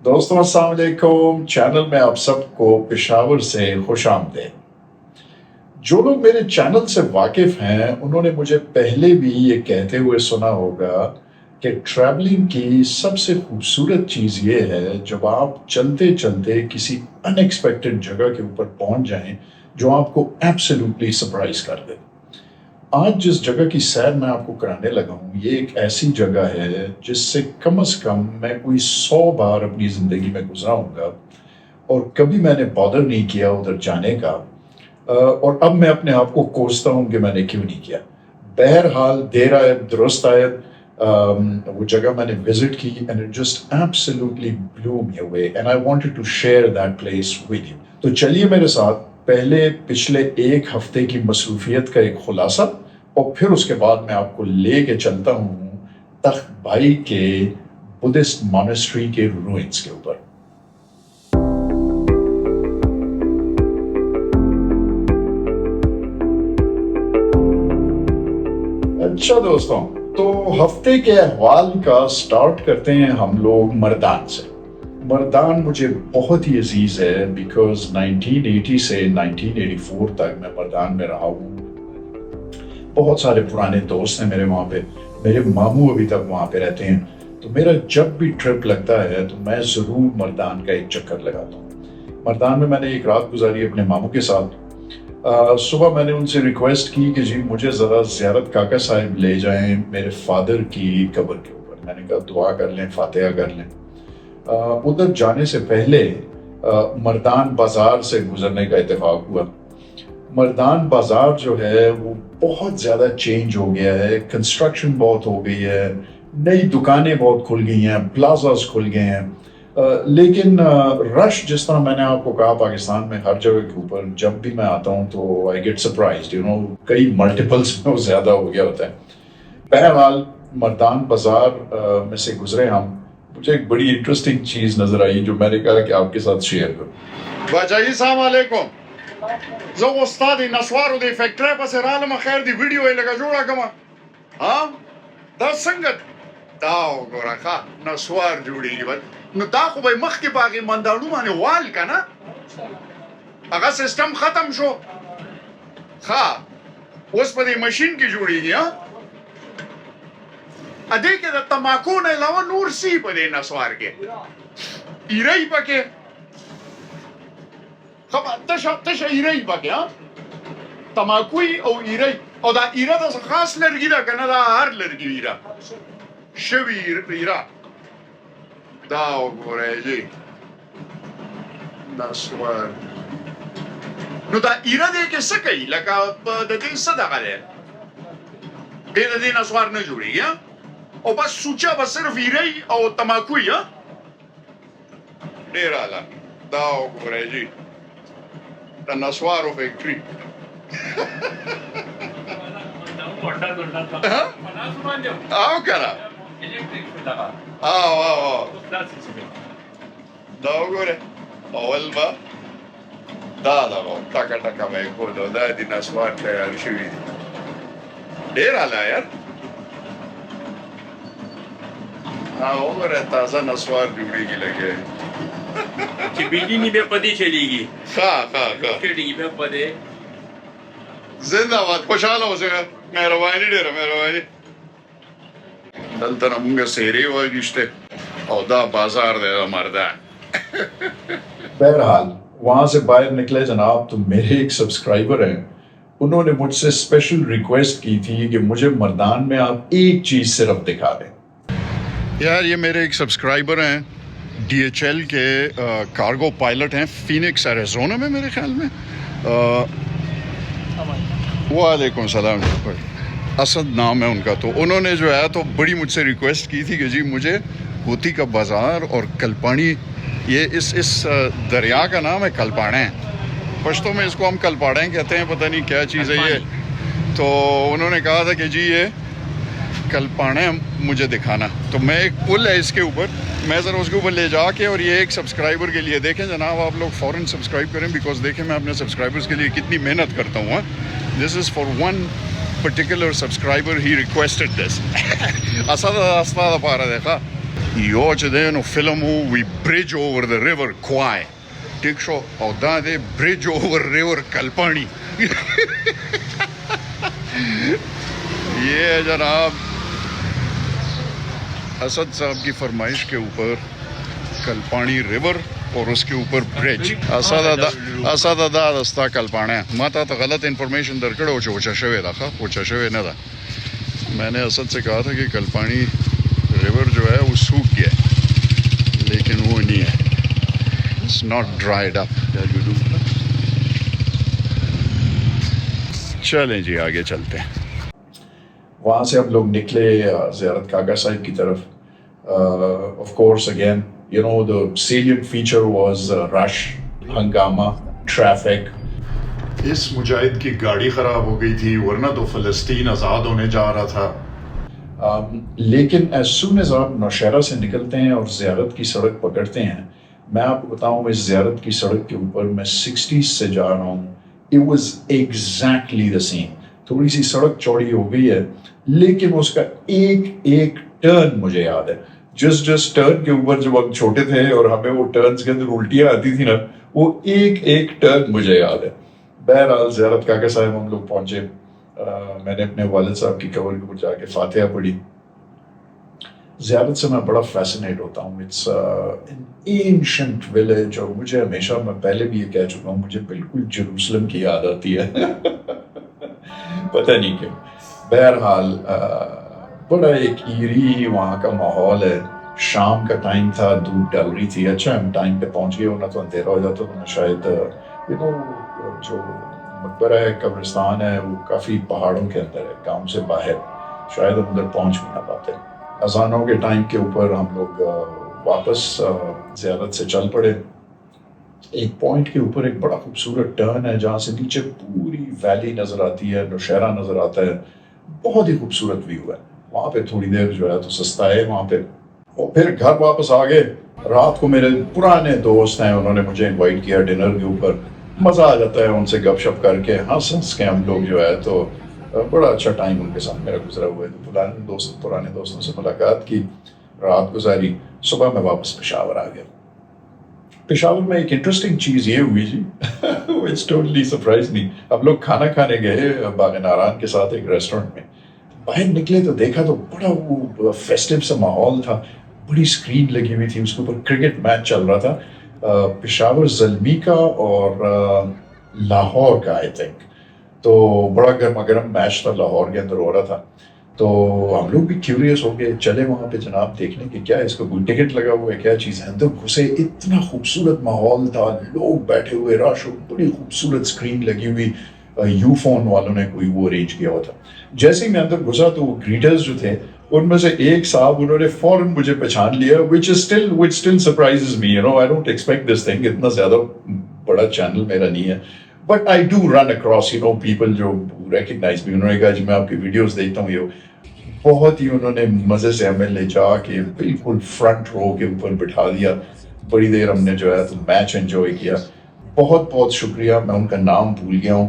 دوستوں السلام علیکم، چینل میں آپ سب کو پشاور سے خوش آمدید۔ جو لوگ میرے چینل سے واقف ہیں انہوں نے مجھے پہلے بھی یہ کہتے ہوئے سنا ہوگا کہ ٹریولنگ کی سب سے خوبصورت چیز یہ ہے جب آپ چلتے چلتے کسی ان ایکسپیکٹڈ جگہ کے اوپر پہنچ جائیں جو آپ کو ایبسلیوٹلی سرپرائز کر دے۔ آج جس جگہ کی سیر میں آپ کو کرانے لگا ہوں یہ ایک ایسی جگہ ہے جس سے کم از کم میں کوئی 100 بار اپنی زندگی میں گزرا ہوں گا اور کبھی میں نے بادر نہیں کیا ادھر جانے کا، اور اب میں اپنے آپ کو کوستا ہوں کہ میں نے کیوں نہیں کیا۔ بہرحال دیر آید درست آید، وہ جگہ میں نے وزٹ کی and it just absolutely blew me away and I wanted to share that place with you۔ تو چلیے میرے ساتھ پہلے پچھلے ایک ہفتے کی مصروفیت کا ایک خلاصہ اور پھر اس کے بعد میں آپ کو لے کے چلتا ہوں تخت بھائی کے بدھسٹ مانسٹری کے روئنز کے اوپر۔ اچھا دوستوں، تو ہفتے کے احوال کا سٹارٹ کرتے ہیں ہم لوگ مردان سے۔ مردان مجھے بہت ہی عزیز ہے بیکاز 1980 سے 1984 تک میں مردان میں رہا ہوں۔ بہت سارے پرانے دوست ہیں میرے وہاں پہ، میرے ماموں ابھی تک وہاں پہ رہتے ہیں، تو میرا جب بھی ٹرپ لگتا ہے تو میں ضرور مردان کا ایک چکر لگاتا ہوں۔ مردان میں نے ایک رات گزاری اپنے ماموں کے ساتھ۔ صبح میں نے ان سے ریکویسٹ کی کہ جی مجھے ذرا زیارت کاکا صاحب لے جائیں میرے فادر کی قبر کے اوپر۔ میں نے کہا دعا کر لیں، فاتحہ کر لیں۔ ادھر جانے سے پہلے مردان بازار سے گزرنے کا اتفاق ہوا۔ مردان بازار جو ہے وہ بہت زیادہ چینج ہو گیا ہے، کنسٹرکشن بہت ہو گئی ہے، نئی دکانیں بہت کھل گئی ہیں، پلازاز کھل گئے ہیں، لیکن رش جس طرح میں نے آپ کو کہا پاکستان میں ہر جگہ کے اوپر جب بھی میں آتا ہوں تو آئی گیٹ سرپرائزڈ، کئی ملٹیپلز میں وہ زیادہ ہو گیا ہوتا ہے۔ بہرحال مردان بازار میں سے گزرے ہم، مجھے ایک بڑی انٹرسٹنگ چیز نظر آئی جو میں نے کہا کہ آپ کے ساتھ شیئر کروں۔ بچائی السلام علیکم، زه استاد نسوارو دی فیکٹری پسې رالم، خیر دی ویډیو یې لږه جوړه کړم. ها دا څنګه دا وګوره ښه نسوار جوړېږي بس، نو دا خو به یې مخکې په هغې منداړو باندې وال که نه، هغه سسټم ختم شو. ښه اوس په دې مشین کې جوړېږي. ها ادې کې د تماکو نه علاوه نور سی په دې نسوار کې ایرې پکې تشه ایرې پکې، ها تماکوی او ایرې، او دا ایره د خاص لرګي ده که نه، دا هر لرګي ایره شوي ایره. دا وګورئ جی نسوار، نو دا ایره دې کې څه کوي؟ لکه د دې څه دغه دی، دې د دې نسوار نه جوړېږي او بس سوچا بس صرف ایرې او تماکوی. ها ډېر اعلی. دا وګورئ جی د نسوارو فیکټري. او که نه دا وګورئ اول به دا دغه ټکه ټکه به یې کول او دا د نسوار تیار شوي دي. ډېر اعلی یار. وګوره تازه نسوار جوړېږي لګیا چې بجلی به پدې چلیږي. ښه چلیږي به پدې. زنده باد، خوشحاله اوسئ. مهرباني ډېره مهرباني. دلته نه مونږ سیرې واخیستې او دا بازار دی د مردان. بہرحال وہاں سے باہر نکلے جناب تو میرے ایک سبسکرائبر ہیں، انہوں نے مجھ سے اسپیشل ریکویسٹ کی تھی کہ مجھے مردان میں آپ ایک چیز صرف دکھا دیں۔ یار یہ میرے ایک سبسکرائبر ہیں، ڈی ایچ ایل کے کارگو پائلٹ ہیں، فینکس ایریزونا میں میرے خیال میں۔ وعلیکم السلام، اسد نام ہے ان کا۔ تو انہوں نے جو ہے تو بڑی مجھ سے ریکویسٹ کی تھی کہ جی مجھے ہوتی کا بازار اور کلپاڑی، یہ اس دریا کا نام ہے کلپاڑے، پشتوں میں اس کو ہم کلپاڑے کہتے ہیں، پتہ نہیں کیا چیز ہے یہ۔ تو انہوں نے کہا تھا کہ جی یہ کلپاڑے مجھے دکھانا، تو میں ایک پل ہے اس کے اوپر، میں ذرا اس کے اوپر لے جا کے، اور یہ ایک سبسکرائبر کے لیے دیکھیں جناب، آپ لوگ فوراً سبسکرائب کریں بیکاز دیکھیں میں اپنے سبسکرائبرز کے لیے کتنی محنت کرتا ہوں۔ This is for one particular subscriber, he requested this. Asad استاد پارا دیکھا I hoće da jednu filmu We Bridge Over the River Kwai. ٹھیک شو اور دا دے برج اوور ریور کلپانی. یہ جناب اسد صاحب کی فرمائش کے اوپر کلپانی ریور اور اس کے اوپر برج. اسد ادا دستا کلپانے ماتا تو غلط انفارمیشن درکڑ ہو چوچا شوے دا خا اوچا شوے نہ دا. میں نے اسد سے کہا تھا کہ کلپانی ریور جو ہے وہ سوکھ گیا ہے لیکن وہ نہیں ہے. It's not dried up. چلیں جی آگے چلتے ہیں. وہاں سے ہم لوگ نکلے زیارت کاکا صاحب کی طرف. Of course again, you know, the salient feature was rush, ہنگامہ, traffic. اس مجاہد کی گاڑی خراب ہو گئی تھی ورنہ تو فلسطین آزاد ہونے جا رہا تھا. لیکن as soon as آپ نوشہرہ سے نکلتے ہیں اور زیارت کی سڑک پکڑتے ہیں, میں آپ کو بتاؤں اس زیارت کی سڑک کے اوپر میں 60 سے جا رہا ہوں. It was exactly the same. تھوڑی سی سڑک چوڑی ہو گئی ہے لیکن اس کا ایک ٹرن مجھے یاد ہے. جس ٹرن کے اوپر جب ہم چھوٹے تھے اور ہمیں وہ ٹرنز کے اندر الٹیاں آتی تھی نا, وہ ایک ٹرن مجھے یاد ہے. بہرحال زیارت کاکا صاحب ہم لوگ پہنچے. میں نے اپنے والد صاحب کی قبر کے اوپر جا کے فاتحہ پڑھی. زیارت سے میں بڑا فیسنیٹ ہوتا ہوں. اٹس این اینشنٹ ولیج اور مجھے ہمیشہ, میں پہلے بھی یہ کہہ چکا ہوں, مجھے بالکل جیروسلم کی یاد آتی ہے. پتہ نہیں کیوں. بہرحال بڑا ایک ایری وہاں کا ماحول ہے. شام کا ٹائم تھا, دھوپ ڈل رہی تھی. اچھا ہم ٹائم پہ پہنچ گئے, ورنہ تو اندھیرا ہو جاتا تو شاید جو مقبرہ ہے, قبرستان ہے, وہ کافی پہاڑوں کے اندر ہے, گاؤں سے باہر, شاید ہم ادھر پہنچ بھی نہ پاتے. اذانوں کے ٹائم کے اوپر ہم لوگ واپس زیارت سے چل پڑے. ایک پوائنٹ کے اوپر ایک بڑا خوبصورت ٹرن ہے جہاں سے نیچے پوری ویلی نظر آتی ہے, نوشہرہ نظر آتا ہے. بہت ہی خوبصورت ویو ہے. وہاں پہ تھوڑی دیر جو ہے تو سستا ہے وہاں پہ. اور پھر گھر واپس آ گئے. رات کو میرے پرانے دوست ہیں, انہوں نے مجھے انوائٹ کیا ڈنر کے اوپر. مزہ آ جاتا ہے ان سے گپ شپ کر کے, ہنس کے ہم لوگ جو ہے تو بڑا اچھا ٹائم ان کے ساتھ میرا گزرا ہوا ہے. تو پرانے دوستوں سے ملاقات کی, رات گزاری, صبح میں واپس پشاور آ گیا. پشاور میں ایک انٹرسٹنگ چیز یہ ہوئی جی, which totally surprised me. ہم لوگ کھانا کھانے گئے باغ ناران کے ساتھ ایک ریسٹورنٹ میں. باہر نکلے تو دیکھا تو بڑا وہ فیسٹیو سا ماحول تھا. بڑی اسکرین لگی ہوئی تھی, اس کے اوپر کرکٹ میچ چل رہا تھا, پشاور زلمی کا اور لاہور کا آئی تھنک. تو بڑا گرما گرم میچ تھا, لاہور کے اندر ہو رہا تھا. تو ہم لوگ بھی کیوریس ہو گئے, چلے وہاں پہ جناب دیکھنے کہ کیا ہے, اس کا کوئی ٹکٹ لگا ہوا ہے, کیا چیز ہے. اندر گھسے, اتنا خوبصورت ماحول تھا, لوگ بیٹھے ہوئے, رش, بڑی خوبصورت اسکرین لگی ہوئی. یو فون والوں نے کوئی وہ ارینج کیا ہوا تھا. جیسے ہی میں اندر گھسا تو وہ گریٹرز جو تھے ان میں سے ایک صاحب, انہوں نے فوراً مجھے پہچان لیا, which still surprises me, you know, I don't expect this thing. اتنا زیادہ بڑا چینل میرا نہیں ہے, but I do run across, you know, people جو recognize me. انہوں نے کہا جی میں آپ کی ویڈیوز دیکھتا ہوں. یہ بہت ہی انہوں نے مزے سے ہمیں لے جا کے بالکل فرنٹ رو کے اوپر بٹھا دیا. بڑی دیر ہم نے جو ہے تو میچ انجوائے کیا. بہت بہت شکریہ, میں ان کا نام بھول گیا ہوں,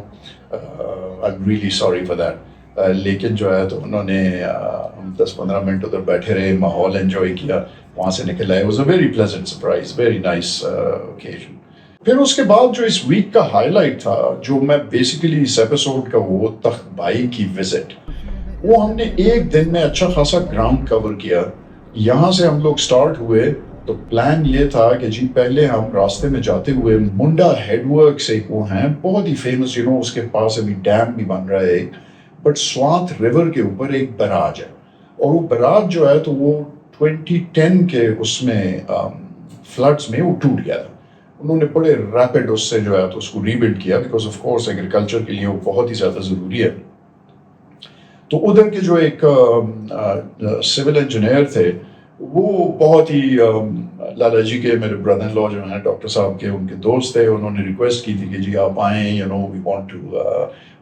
I'm really sorry for that. لیکن جو ہے تو انہوں نے 10-15 منٹ ادھر بیٹھے رہے, ماحول انجوائے کیا, وہاں سے نکل آئے. It was a very pleasant surprise, very nice occasion. پھر اس کے بعد جو اس ویک کا ہائی لائٹ تھا, جو میں بیسیکلی اس ایپیسوڈ کا, وہ تخت بھائی کی وزٹ. وہ ہم نے ایک دن میں اچھا خاصا گراؤنڈ کور کیا. یہاں سے ہم لوگ سٹارٹ ہوئے تو پلان یہ تھا کہ جی پہلے ہم راستے میں جاتے ہوئے منڈا ہیڈ ورکس ایک وہ ہیں بہت ہی فیمس, یو نو, اس کے پاس ابھی ڈیم بھی بن رہا ہے ایک, بٹ سوانت ریور کے اوپر ایک براج ہے. اور وہ براج جو ہے تو وہ 2010 کے اس میں فلڈز میں وہ ٹوٹ گیا تھا. انہوں نے بڑے ریپڈ اس سے جو ہے تو اس کو ری بلڈ کیا, بیکاز آف کورس ایگریکلچر کے لیے وہ بہت ہی زیادہ ضروری ہے. تو ادھر کے جو ایک سول انجینئر تھے, وہ بہت ہی لالا جی کے, میرے بردر ان لا جو ہیں ڈاکٹر صاحب کے, ان کے دوست تھے. انہوں نے ریکویسٹ کی تھی کہ جی آپ آئیں, you know, we want to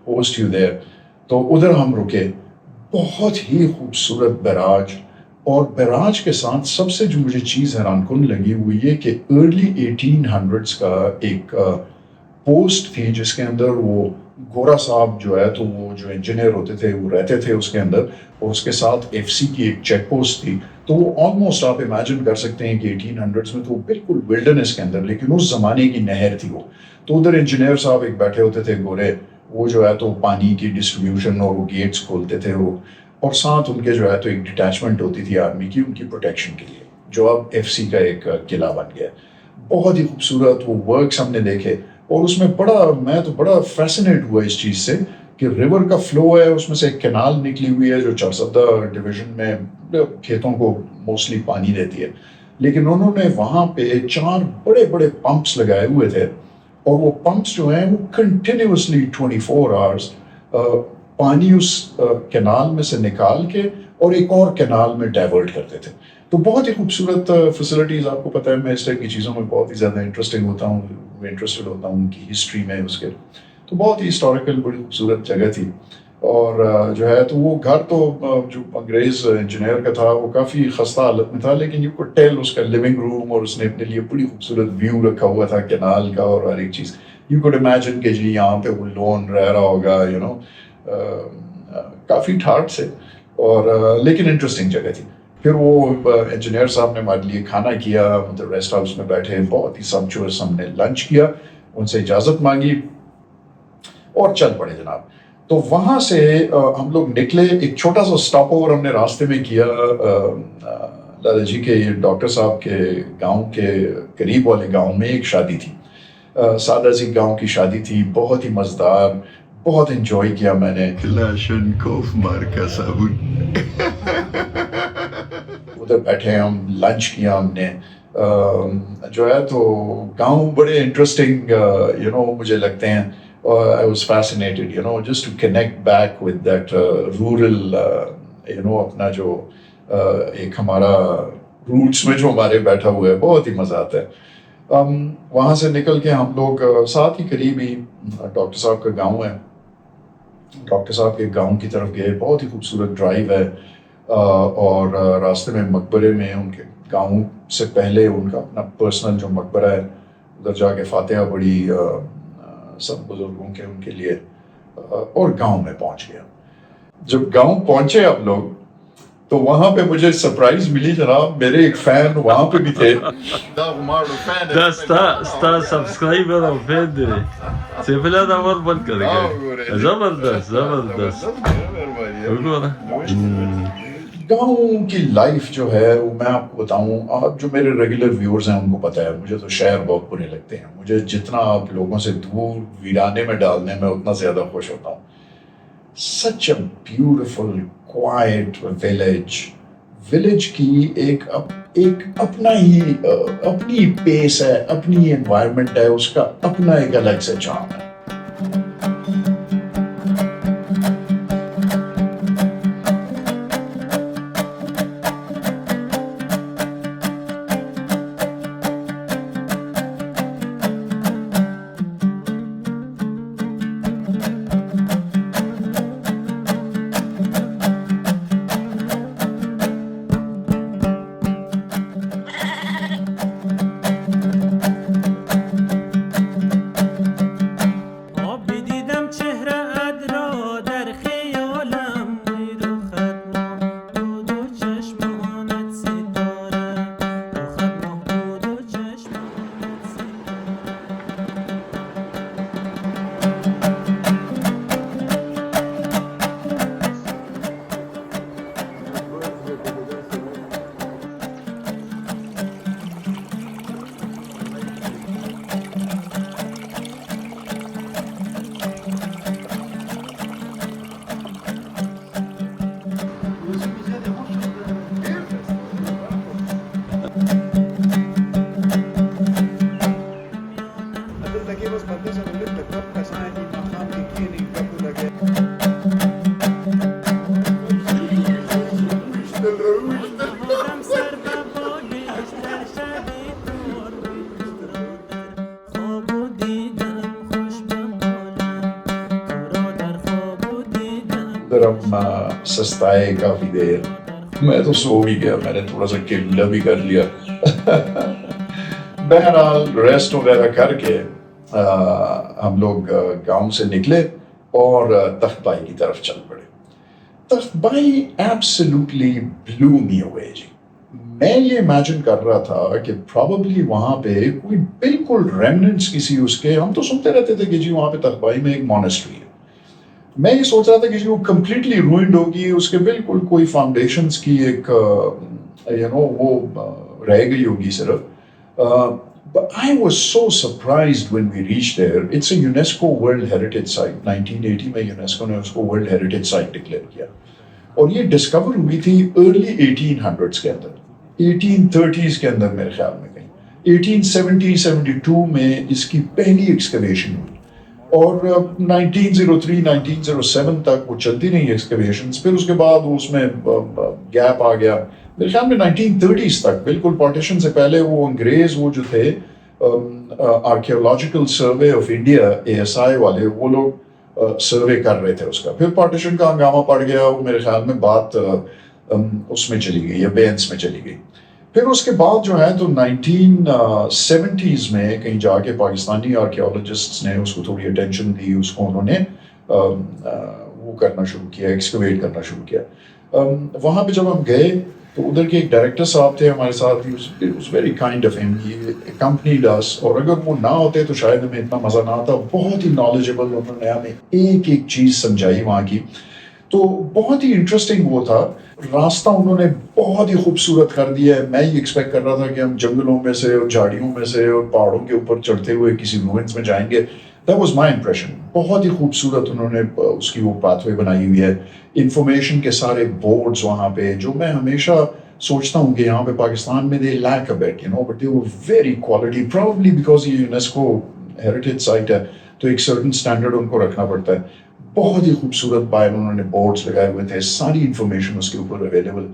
host you there. تو ادھر ہم رکے. بہت ہی خوبصورت بیراج, اور بیراج کے ساتھ سب سے جو مجھے چیز حیران کن لگی وہ یہ کہ ارلی 1800s کا ایک پوسٹ تھی جس کے اندر وہ گورا صاحب جو ہے تو وہ جو انجینئر ہوتے تھے وہ رہتے تھے اس کے اندر, اور اس کے ساتھ ایف سی کی ایک چیک پوسٹ تھی. تو وہ آلموسٹ آپ امیجن کر سکتے ہیں کہ 1800s میں تو بالکل ولڈرنس کے اندر، لیکن اس زمانے کی نہر تھی وہ. تو ادھر انجینئر صاحب ایک بیٹھے ہوتے تھے گورے، وہ جو ہے تو پانی کی ڈسٹریبیوشن اور وہ گیٹس کھولتے تھے وہ، اور ساتھ ان کے جو ہے تو ایک ڈٹیچمنٹ ہوتی تھی آرمی کی ان کی پروٹیکشن کے لیے، جو اب ایف سی کا ایک قلعہ بن گیا. بہت ہی خوبصورت وہ ورکس ہم نے دیکھے، اور اس میں میں تو بڑا فیسنیٹ ہوا اس چیز سے کہ ریور کا فلو ہے، اس میں سے ایک کینال نکلی ہوئی ہے جو چارسدہ ڈویژن میں کھیتوں کو موسٹلی پانی دیتی ہے، لیکن انہوں نے وہاں پہ 4 بڑے بڑے پمپس لگائے ہوئے تھے، اور وہ پمپس جو ہیں وہ کنٹینیوسلی 24 آورس پانی اس کینال میں سے نکال کے اور ایک اور کینال میں ڈائیورٹ کرتے تھے. تو بہت ہی خوبصورت فیسلٹیز. آپ کو پتہ ہے میں اس ٹائپ کی چیزوں میں بہت ہی زیادہ انٹرسٹنگ ہوتا ہوں، انٹرسٹڈ ہوتا ہوں ان کی ہسٹری میں اس کے. تو بہت ہی ہسٹوریکل بڑی خوبصورت جگہ تھی. اور جو ہے تو وہ گھر تو جو انگریز انجینئر کا تھا وہ کافی خستہ حالت میں تھا، لیکن یو کوڈ ٹیل اس کا لیونگ روم، اور اس نے اپنے لیے بڑی خوبصورت ویو رکھا ہوا تھا کینال کا اور ہر ایک چیز. یو کوڈ امیجن کہ جی یہاں پہ وہ لون رہ رہا ہوگا، یو نو. کافی ٹھاٹ سے، اور لیکن انٹرسٹنگ جگہ تھی. پھر وہ انجینئر صاحب نے ہمارے لیے کھانا کیا، مطلب ریسٹ ہاؤس میں بیٹھے، بہت ہی سمپچوس ہم نے لنچ کیا، ان سے اجازت مانگی اور چل پڑے جناب. تو وہاں سے ہم لوگ نکلے. ایک چھوٹا سا سٹاپ اوور ہم نے راستے میں کیا لالا جی کے ڈاکٹر صاحب کے گاؤں کے قریب والے گاؤں میں ایک شادی تھی، سادہ سی گاؤں کی شادی تھی، بہت ہی مزدار، بہت انجوائے کیا میں نے. کلاشنکوف مارکا صابن. ادھر بیٹھے ہم، لنچ کیا ہم نے. جو ہے تو گاؤں بڑے انٹرسٹنگ یو نو مجھے لگتے ہیں. I was fascinated, you know, just to connect back with that rural, you know, اپنا جو ایک ہمارا روٹس میں جو ہمارے بیٹھا ہوا ہے، بہت ہی مزہ آتا ہے. وہاں سے نکل کے ہم لوگ ساتھ ہی قریب ہی ڈاکٹر صاحب کا گاؤں ہے، ڈاکٹر صاحب کے گاؤں کی طرف گئے. بہت ہی خوبصورت ڈرائیو ہے، اور راستے میں مقبرے میں ان کے گاؤں سے پہلے ان کا اپنا پرسنل جو مقبرہ ہے، ادھر جا کے فاتحہ پڑھی سب بزرگوں کے ان کے لیے، اور گاؤں میں پہنچ گیا. جب گاؤں پہنچے ہم لوگ تو وہاں پہ مجھے سرپرائز ملی جناب، میرے ایک فین وہاں پہ بھی تھے. دا ستا سبسکرائبر او فین دی سیف الله دا ور بند کر. زبردست زبردست. گاؤں کی لائف جو ہے وہ میں آپ کو بتاؤں، آپ جو میرے ریگولر ویورز ہیں ان کو پتہ ہے مجھے تو شہر بہت برے لگتے ہیں. مجھے جتنا آپ لوگوں سے دور ویرانے میں ڈالنے میں اتنا زیادہ خوش ہوتا ہوں. سچ اے بیوٹیفل کوائٹ ولیج کی ایک اپنا ہی اپنی پیس ہے، اپنی انوائرمنٹ ہے، اس کا اپنا ایک الگ سے چارم ہے. سستائے کافی دیر، میں تو سو بھی گیا، میں نے تھوڑا سا کیلا بھی کر لیا. بہرحال ریسٹ وغیرہ کر کے ہم لوگ گاؤں سے نکلے اور تخت بائی کی طرف چل پڑے. تخت بائی ایبسلیوٹلی بلو می اوے جی. میں یہ امیجن کر رہا تھا کہ پرابیبلی وہاں پہ کوئی بالکل ریمننٹس کسی اس کے، ہم تو سنتے رہتے تھے کہ جی وہاں پہ تخبائی میں ایک مونسٹری ہے، میں یہ سوچ رہا تھا کہ جی وہ کمپلیٹلی روئنڈ ہوگی، اس کے بالکل کوئی فاؤنڈیشنز کی ایک وہ رہ گئی ہوگی صرف. But I was so surprised when we reached there. It's a UNESCO World Heritage Site. 1980 میں UNESCO نے اس کو World Heritage Site ڈکلیئر کیا. اور یہ ڈسکور ہوئی تھی ارلی 1800s کے اندر، 1830s کے اندر میرے خیال میں کہیں. 1870-72 میں اس کی پہلی ایکسکیویشن ہوئی، اور 1903 1907 تک وہ چلتی رہی ایکسکیویشنز. پھر اس کے بعد اس میں گیپ آ گیا. میرے خیال میں 1930s تک، بالکل پارٹیشن سے پہلے، وہ انگریز وہ جو تھے archaeological survey of India ASI والے، وہ لوگ سروے کر رہے تھے اس کا. پھر پارٹیشن کا ہنگامہ پڑ گیا، وہ میرے خیال میں بات اس میں چلی گئی، ابینس میں چلی گئی. پھر اس کے بعد جو ہے تو 1970s میں کہیں جا کے پاکستانی آرکیولوجسٹس نے اس کو تھوڑی اٹینشن دی، اس کو انہوں نے وہ کرنا شروع کیا، ایکسکیویٹ کرنا شروع کیا. وہاں پہ جب ہم گئے تو ادھر کے ایک ڈائریکٹر صاحب تھے ہمارے ساتھ، ویری کائنڈ آف ہم، اکمپنیڈ اس، اور اگر وہ نہ ہوتے تو شاید ہمیں اتنا مزہ نہ آتا. بہت ہی نالجیبل، انہوں نے ہمیں ایک ایک چیز سمجھائی وہاں کی، تو بہت ہی انٹرسٹنگ وہ تھا. راستہ انہوں نے بہت ہی خوبصورت کر دیا ہے. میں یہ ایکسپیکٹ کر رہا تھا کہ ہم جنگلوں میں سے اور جھاڑیوں میں سے اور پہاڑوں کے اوپر چڑھتے ہوئے کسی روئنس میں جائیں گے. That was my impression. بہت ہی خوبصورت انہوں نے اس کی وہ پاتھ وے بنائی ہوئی ہے. انفارمیشن کے سارے بورڈز وہاں پہ، جو میں ہمیشہ سوچتا ہوں کہ یہاں پہ پاکستان میں they lack a bit, but they were very quality, probably because یہ UNESCO heritage site ہے تو ایک certain standard ان کو رکھنا پڑتا ہے. بہت ہی خوبصورت باہر انہوں نے بورڈز لگائے ہوئے تھے، ساری انفارمیشن اس کے اوپر اویلیبل.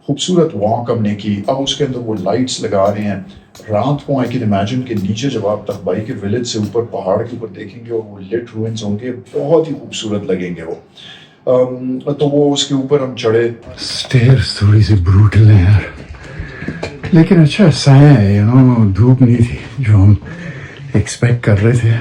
خوبصورت واک ہم نے کی. اب اس کے اندر وہ لائٹس لگا رہے ہیں رات کو. I can imagine کہ نیچے جب آپ تخبائی کے ولیج سے اوپر پہاڑ کے اوپر دیکھیں گے اور وہ لٹ روئنز ہوں گے، بہت ہی خوبصورت لگیں گے وہ. تو وہ اس کے اوپر ہم چڑھے. اسٹیئرز تھوڑی سی بروٹل ہیں یار، لیکن اچھا سایہ ہے، دھوپ نہیں تھی جو ہم ایکسپیکٹ کر رہے تھے،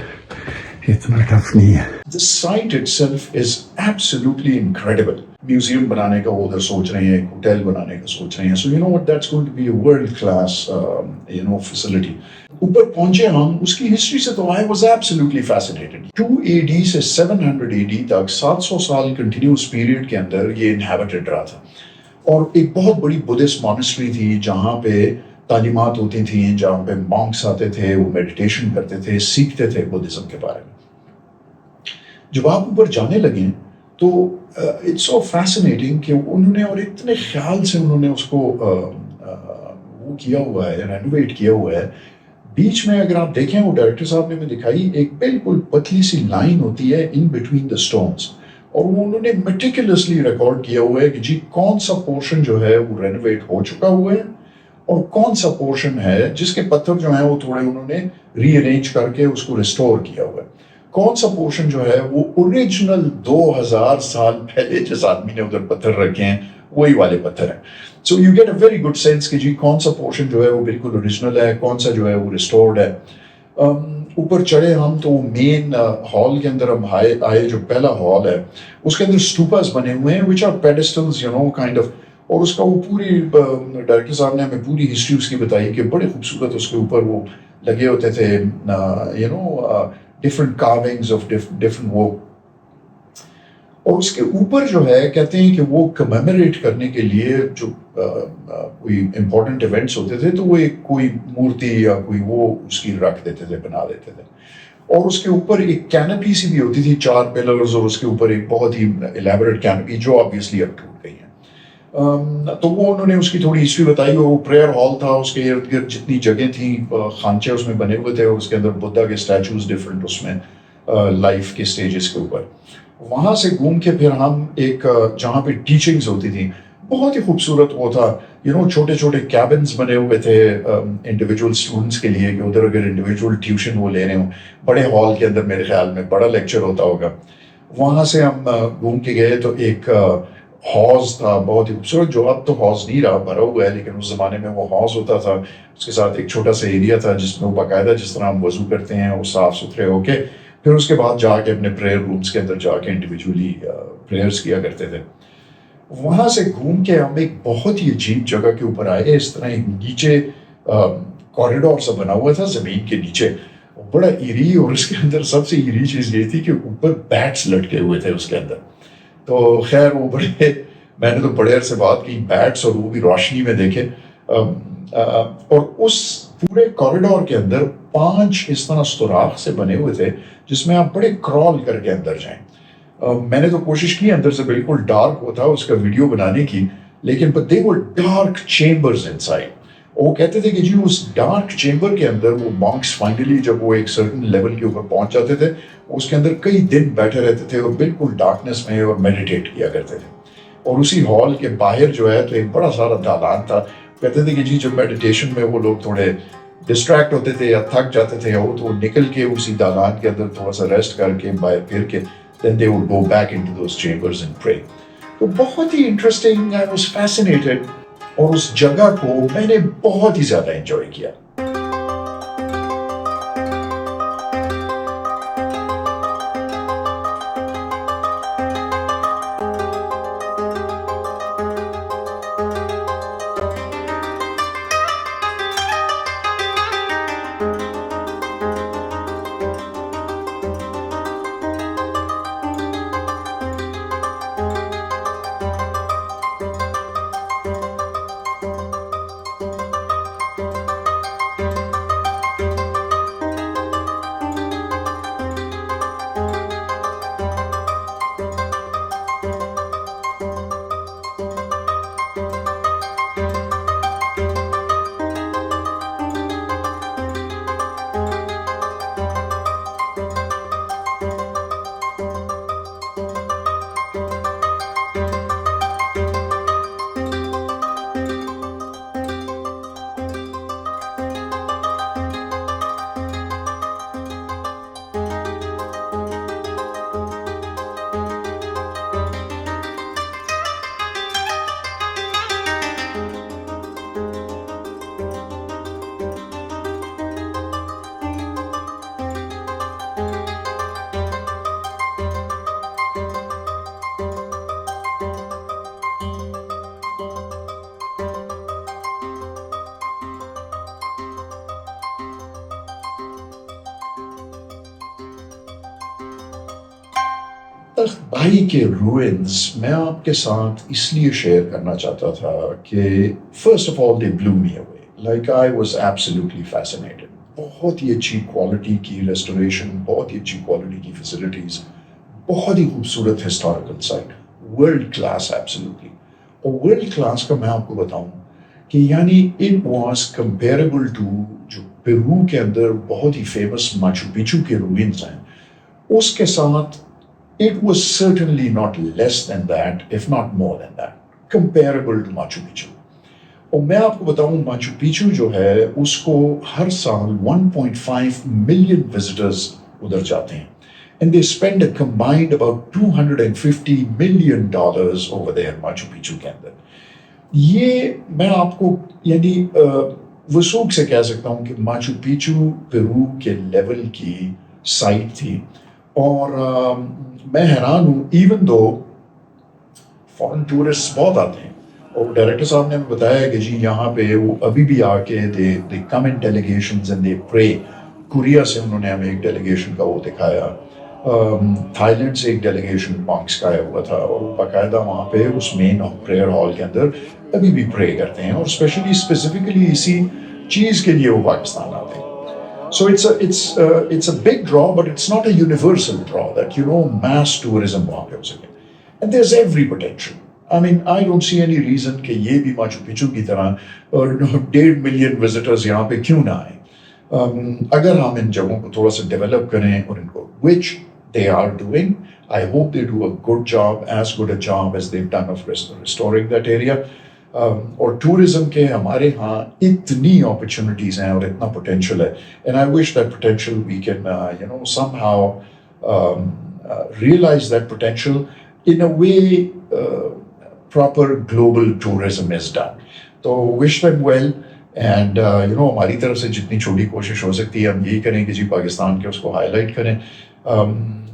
اتنا ٹف نہیں ہے. The site itself is absolutely incredible. Museum بنانے کا وہ ادھر سوچ رہے ہیں، ایک ہوٹل بنانے کا سوچ رہے ہیں. So you know what, that's going to be a world class facility. اوپر پہنچے ہم، اس کی ہسٹری سے تو I was absolutely fascinated. 2 AD سے 700 AD تک 700 سال کنٹینیوس پیریڈ کے اندر یہ انہیبٹڈ رہا تھا، اور ایک بہت بڑی بدھسٹ مانسٹری تھی جہاں پہ تعلیمات ہوتی تھیں، جہاں پہ مانکس آتے تھے، وہ میڈیٹیشن کرتے تھے، سیکھتے تھے بدھزم کے بارے میں. جب آپ اوپر جانے لگیں تو اٹس سو فیسنیٹنگ کہ انہوں نے، اور اتنے خیال سے انہوں نے اس کو وہ کیا ہوا ہے، رینوویٹ کیا ہوا ہے. بیچ میں اگر آپ دیکھیں، وہ ڈائریکٹر صاحب نے ہمیں دکھائی، ایک بالکل پتلی سی لائن ہوتی ہے ان بٹوین دا اسٹونس، اور وہ انہوں نے میٹیکولسلی ریکارڈ کیا ہوا ہے کہ جی کون سا پورشن جو ہے وہ رینوویٹ ہو چکا ہوا ہے اور کون سا پورشن ہے جس کے پتھر جو ہیں وہ تھوڑے انہوں نے ری ارینج کر کے اس کو ریسٹور کیا ہوا ہے. کون سا پورشن جو ہے وہ اوریجنل 2000 سال پہلے جس آدمی نے ادھر پتھر رکھے ہیں وہی والے پتھر ہیں. So you get a very good sense کہ جی کون سا پورشن جو ہے وہ بالکل اوریجنل ہے، کون سا جو ہے وہ ریسٹورڈ ہے. اوپر چڑھے ہم تو مین ہال کے اندر ہم آئے. جو پہلا ہال ہے اس کے اندر اسٹوپاز بنے ہوئے ہیں which are pedestals, kind of. اور اس کا وہ پوری ڈائریکٹر صاحب نے ہمیں پوری ہسٹری اس کی بتائی کہ بڑے خوبصورت اس کے اوپر وہ لگے ہوتے تھے different carvings of different وہ. اور اس کے اوپر جو ہے کہتے ہیں کہ وہ کمیموریٹ کرنے کے لیے جو کوئی امپورٹنٹ ایونٹس ہوتے تھے تو وہ ایک کوئی مورتی یا کوئی وہ اس کی رکھ دیتے تھے، بنا دیتے تھے. اور اس کے اوپر ایک کینپی سی بھی ہوتی تھی، 4 پلرز، اور اس کے اوپر ایک بہت ہی الیبوریٹ کینپی جو آبویسلی اب ٹوٹ گئی ہیں. تو وہ انہوں نے اس کی تھوڑی ہسٹری بتائی. وہ پریئر ہال تھا، اس کے ارد گرد جتنی جگہ تھیں خانچے اس میں بنے ہوئے تھے، اور اس کے اندر بدھا کے اسٹیچوز ڈفرینٹ اس میں لائف کے اسٹیجز کے اوپر. وہاں سے گھوم کے پھر ہم ایک جہاں پہ ٹیچنگز ہوتی تھیں، بہت ہی خوبصورت وہ تھا. چھوٹے چھوٹے کیبنز بنے ہوئے تھے انڈیویجول اسٹوڈنٹس کے لیے کہ ادھر اگر انڈیویجول ٹیوشن وہ لے رہے ہوں. بڑے ہال کے اندر میرے خیال میں بڑا لیکچر ہوتا ہوگا. وہاں سے ہم گھوم کے گئے تو ایک ہاؤس تھا بہت ہی خوبصورت، جو اب تو ہاؤس نہیں رہا، بھرا ہوا ہے، لیکن اس زمانے میں وہ ہاؤس ہوتا تھا. اس کے ساتھ ایک چھوٹا سا ایریا تھا جس میں وہ باقاعدہ جس طرح ہم وضو کرتے ہیں وہ صاف ستھرے ہو کے پھر اس کے بعد جا کے اپنے پریئر رومس کے اندر جا کے انڈیویجولی پریئرس کیا کرتے تھے. وہاں سے گھوم کے ہم ایک بہت ہی عجیب جگہ کے اوپر آئے. اس طرح ایک نیچے کوریڈور سا بنا ہوا تھا زمین کے نیچے, بڑا ایری, اور اس کے اندر سب سے ایری چیز یہ تھی کہ اوپر بیٹس لٹکے ہوئے تھے اس کے اندر. تو خیر وہ بڑے, میں نے تو بڑے عرصے بعد کی بیٹس اور وہ بھی روشنی میں دیکھے. اور اس پورے کوریڈور کے اندر 5 اس طرح سوراخ سے بنے ہوئے تھے جس میں آپ بڑے کرال کر کے اندر جائیں. میں نے تو کوشش کی اندر سے بالکل ڈارک ہوتا اس کا ویڈیو بنانے کی, لیکن but they were dark chambers inside. وہ کہتے تھے کہ جی اس ڈارک چیمبر کے اندر وہ مانکس فائنلی جب وہ ایک سرٹن لیول کے اوپر پہنچ جاتے تھے اس کے اندر کئی دن بیٹھے رہتے تھے اور بالکل ڈارکنس میں اور میڈیٹیٹ کیا کرتے تھے. اور اسی ہال کے باہر جو ہے تو ایک بڑا سارا دالان تھا. کہتے تھے کہ جی جب میڈیٹیشن میں وہ لوگ تھوڑے ڈسٹریکٹ ہوتے تھے یا تھک جاتے تھے وہ تو نکل کے اسی دالان کے اندر تھوڑا سا ریسٹ کر کے باہر پھر کے then they would go back into those chambers and pray. تو بہت ہی انٹرسٹنگ, I was fascinated, اور اس جگہ کو میں نے بہت ہی زیادہ انجوائے کیا. تخت بھائی کے روئنز میں آپ کے ساتھ اس لیے شیئر کرنا چاہتا تھا کہ first of all they blew me away, like I was absolutely fascinated. بہت ہی اچھی کوالٹی کی ریسٹوریشن, بہت ہی اچھی کوالٹی کی فیسلٹیز, بہت ہی خوبصورت historical site, world class absolutely. اور ورلڈ کلاس کا میں آپ کو بتاؤں کہ یعنی اٹ واز کمپیریبل ٹو جو پیرو کے اندر بہت ہی فیمس ماچو پیچو کے روئنز ہیں, اس کے ساتھ it was certainly not less than that, if not more than that, comparable to Machu Picchu. اور میں آپ کو بتاؤں ماچو پیچو جو ہے اس کو ہر سال 1.5 million visitors ادھر جاتے ہیں, and they spend a combined about $250 million over there Machu Picchu کے اندر. یہ میں آپ کو یعنی وثوق سے کہہ سکتا ہوں کہ ماچو پیچو پیرو کے لیول کی سائٹ تھی. اور میں حیران ہوں, ایون دو فارن ٹورسٹ بہت آتے ہیں, اور ڈائریکٹر صاحب نے بتایا کہ جی یہاں پہ وہ ابھی بھی آ کے دے کم ان ڈیلیگیشنز اینڈ دے پرے. کوریا سے انہوں نے ہمیں ایک ڈیلیگیشن کا وہ دکھایا, تھائی لینڈ سے ایک ڈیلیگیشن مانکس کا آیا ہوا تھا, اور وہ باقاعدہ وہاں پہ اس مین پریئر ہال کے اندر ابھی بھی پرے کرتے ہیں, اور اسپیسیفکلی اسی چیز کے لیے وہ پاکستان آتے ہیں. So it's a big draw, but it's not a universal draw that, you know, mass tourism وہاں پہ ہو سکے. And there's every potential. I mean, I don't see any reason کہ یہ بھی ماچو پیچو کی طرح 1.5 million visitors یہاں پہ کیوں نہ آئیں. اگر ہم ان جگہوں کو تھوڑا سا ڈیولپ کریں اور ان کو which they are doing, I hope they do a good job, as good a job as they've done of restoring that area. اور ٹورزم کے ہمارے ہاں اتنی اپرچونیٹیز ہیں اور اتنا پوٹینشیل ہے, and I wish that potential we can you know somehow realise that potential in a way proper global tourism is done. تو وش دیم ویل, اینڈ ہماری طرف سے جتنی چھوٹی کوشش ہو سکتی ہے ہم یہی کریں کہ جی پاکستان کے اس کو ہائی لائٹ کریں.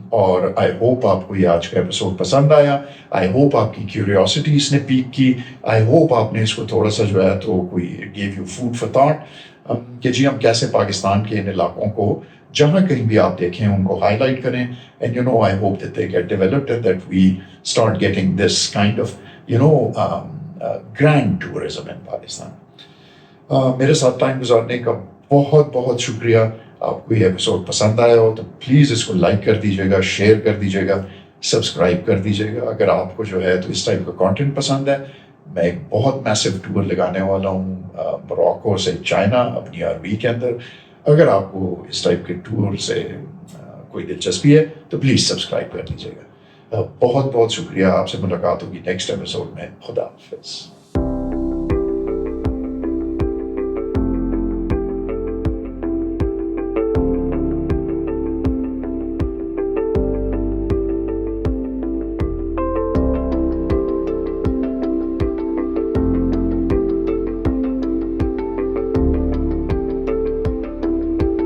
اور آئی ہوپ آپ کو یہ آج کا ایپیسوڈ پسند آیا. آئی ہوپ آپ کی کیوریوسٹی اس نے پیک کی. آئی ہوپ آپ نے اس کو تھوڑا سا جو ہے تو کوئی give you food for thought کہ جی ہم کیسے پاکستان کے ان علاقوں کو جہاں کہیں بھی آپ دیکھیں ان کو ہائی لائٹ کریں. And I hope that they get developed and that we start getting this kind of grand tourism in Pakistan. میرے ساتھ ٹائم گزارنے کا بہت بہت شکریہ. آپ کو یہ ایپیسوڈ پسند آیا ہو تو پلیز اس کو لائک کر دیجیے گا, شیئر کر دیجیے گا, سبسکرائب کر دیجیے گا. اگر آپ کو جو ہے تو اس ٹائپ کا کانٹینٹ پسند ہے, میں ایک بہت میسو ٹور لگانے والا ہوں موراکو سے چائنا اپنی RV کے اندر. اگر آپ کو اس ٹائپ کے ٹور سے کوئی دلچسپی ہے تو پلیز سبسکرائب کر دیجیے گا. بہت بہت شکریہ. آپ سے ملاقات ہوگی نیکسٹ ایپیسوڈ میں. خدا حافظ.